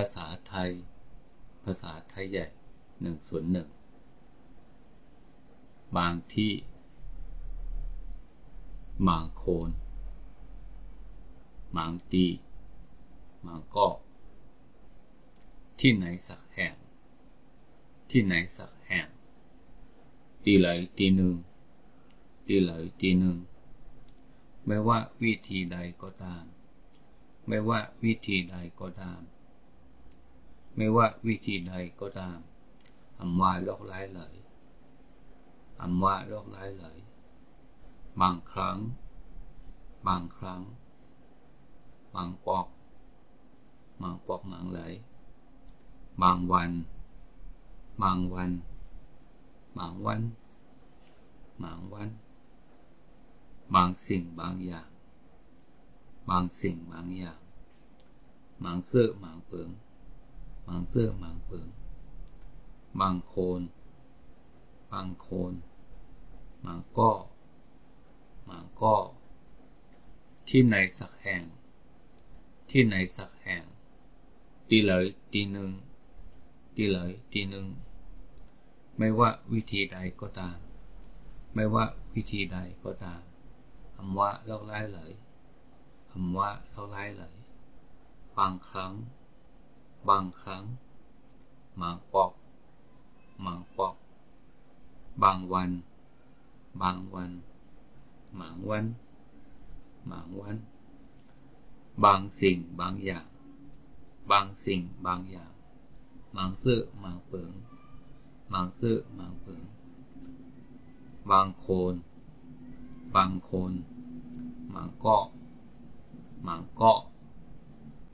าษาไทยใหญ่101บางที่บางคนบางทีบางก็ที่ไหนสักแห่งที่ไหนที่หนึ่งไม่ว่าวิธีใดก็ตามคำว่าโลกหลายเลยบางครั้งบางปอกบางเลยบางวันบางสิ่งบางอย่างบางเสื้อบางเปิงบางคนบางก็ที่ไหนสักแห่งที่เลยที่หนึ่งไม่ว่าวิธีใดก็ตามคำว่าโลกหลายเลยบางครั้งบางปอกบางวันบางสิ่งบางอย่างบางเสื้อบางเปิงบางคนบางก็